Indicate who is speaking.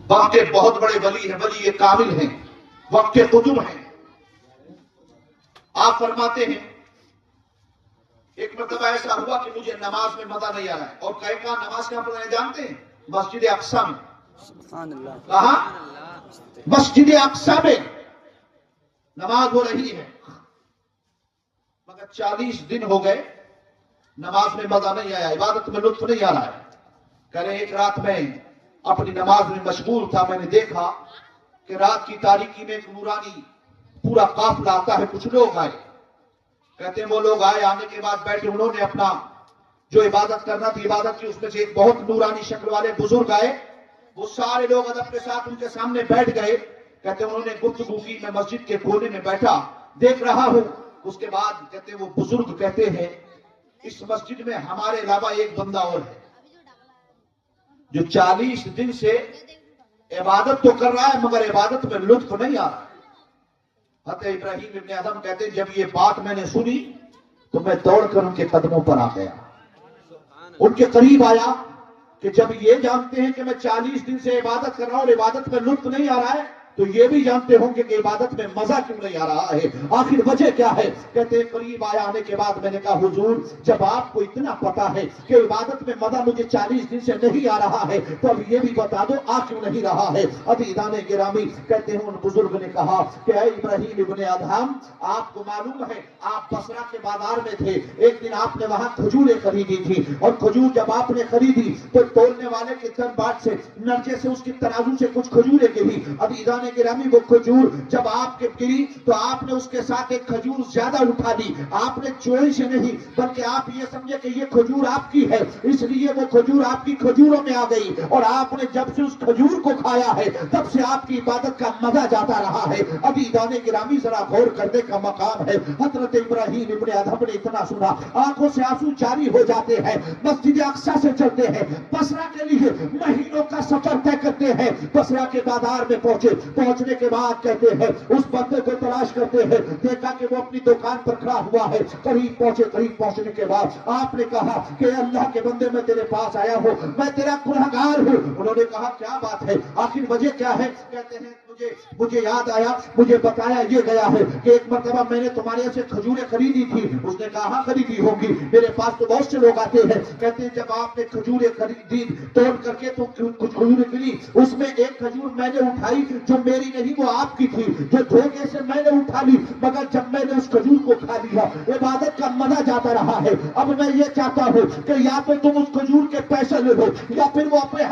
Speaker 1: وقت کے بہت بڑے ولی ہیں، ولی کامل ہیں، وقت کے قطب ہیں۔ آپ فرماتے ہیں ایک مرتبہ ایسا ہوا کہ مجھے نماز میں مزہ نہیں آ رہا ہے، اور کہا نماز کہاں پڑھنے جانتے ہیں؟ مسجد اقصی میں۔ کہاں؟ مسجد اقصی میں نماز ہو رہی ہے، مگر 40 دن ہو گئے نماز میں مزہ نہیں آیا، عبادت میں لطف نہیں آ رہا ہے۔ کہہ رہے ایک رات میں اپنی نماز میں مشغول تھا، میں نے دیکھا کہ رات کی تاریکی میں ایک نورانی پورا قافلہ آتا ہے، کچھ لوگ آئے۔ کہتے ہیں وہ لوگ آئے، آنے کے بعد بیٹھے، انہوں نے اپنا جو عبادت کرنا تھی عبادت کی۔ اس میں سے ایک بہت نورانی شکل والے بزرگ آئے، وہ سارے لوگ ادب کے ساتھ ان کے سامنے بیٹھ گئے۔ کہتے ہیں انہوں نے گفتگو کی، میں مسجد کے کونے میں بیٹھا دیکھ رہا ہوں۔ اس کے بعد کہتے ہیں وہ بزرگ کہتے ہیں اس مسجد میں ہمارے علاوہ ایک بندہ اور ہے جو 40 دن سے عبادت تو کر رہا ہے مگر عبادت میں لطف نہیں آ رہا۔ حضرت ابراہیم ابن ادم کہتے ہیں جب یہ بات میں نے سنی تو میں دوڑ کر ان کے قدموں پر آ گیا، ان کے قریب آیا کہ جب یہ جانتے ہیں کہ میں 40 دن سے عبادت کر رہا ہوں اور عبادت میں لطف نہیں آ رہا ہے تو یہ بھی جانتے ہوں گے کہ عبادت میں مزہ کیوں نہیں آ رہا ہے، آخر وجہ کیا ہے؟ کہتے ہیں قریب آیا، آنے کے بعد میں نے کہا حضور جب آپ کو اتنا پتا ہے کہ عبادت میں مزہ مجھے 40 دن سے نہیں آ رہا ہے تو اب یہ بھی بتا دو آ کیوں نہیں رہا ہے۔ عزیزان گرامی کہتے ہیں ان بزرگ نے کہا کہ اے ابراہیم ابن ادہم، آپ کو معلوم ہے آپ بصرہ کے بازار میں تھے، ایک دن آپ نے وہاں کھجوریں خریدی تھی، اور کھجور جب آپ نے خریدی تو تولنے والے کے دربار سے نرجے سے اس کی ترازو سے کچھ کھجوریں گری۔ عزیزان گرامی وہ کھجور جب آپ کے گری تو آپ نے اس کے ساتھ ایک کھجور زیادہ اٹھا لی، آپ نے چوری سے نہیں بلکہ آپ یہ سمجھے کہ یہ کھجور آپ کی ہے، اس لیے وہ کھجور آپ کی کھجوروں میں آ گئی، اور آپ نے جب سے اس کھجور کو کھایا ہے تب سے آپ کی عبادت کا مزہ جاتا رہا ہے۔ عزیزان گرامی ذرا غور کرنے کا مقام ہے۔ حضرت ابراہیم ابن ادہم نے اتنا سنا، آنکھوں سے آنسو جاری ہو جاتے ہیں، مسجد اقصی سے چلتے ہیں، بصرہ کے لیے مہینوں کا سفر طے کرتے ہیں، بصرہ کے بازار میں پہنچنے کے بعد کہتے ہیں اس بندے کو تلاش کرتے ہیں، دیکھا کہ وہ اپنی دکان پر کھڑا ہوا ہے، قریب پہنچنے کے بعد آپ نے کہا کہ اللہ کے بندے میں تیرے پاس آیا ہوں، میں تیرا گنہگار ہوں۔ انہوں نے کہا کیا بات ہے، آخر وجہ کیا ہے؟ کہتے ہیں مجھے یاد آیا، مجھے بتایا یہ گیا ہے کہ ایک مرتبہ میں نے تمہارے سے کھجوریں خریدی تھی۔ اس نے کہا ہاں خریدی ہوگی، میرے پاس تو بہت سے لوگ آتے ہیں۔ کہتے ہیں جب آپ نے کھجوریں خریدی توڑ کر کے تو کچھ کھجوریں ملی، اس میں ایک کھجور میں نے اٹھائی جو میری نہیں وہ آپ کی تھی، جو دھوکے سے میں نے اٹھا لی، مگر جب میں نے اس کھجور کو کھا لیا عبادت کا مزہ جاتا رہا ہے۔ اب میں یہ چاہتا ہوں کہ یا تو تم اس کھجور کے پیسے لے لو یا پھر وہ اپنے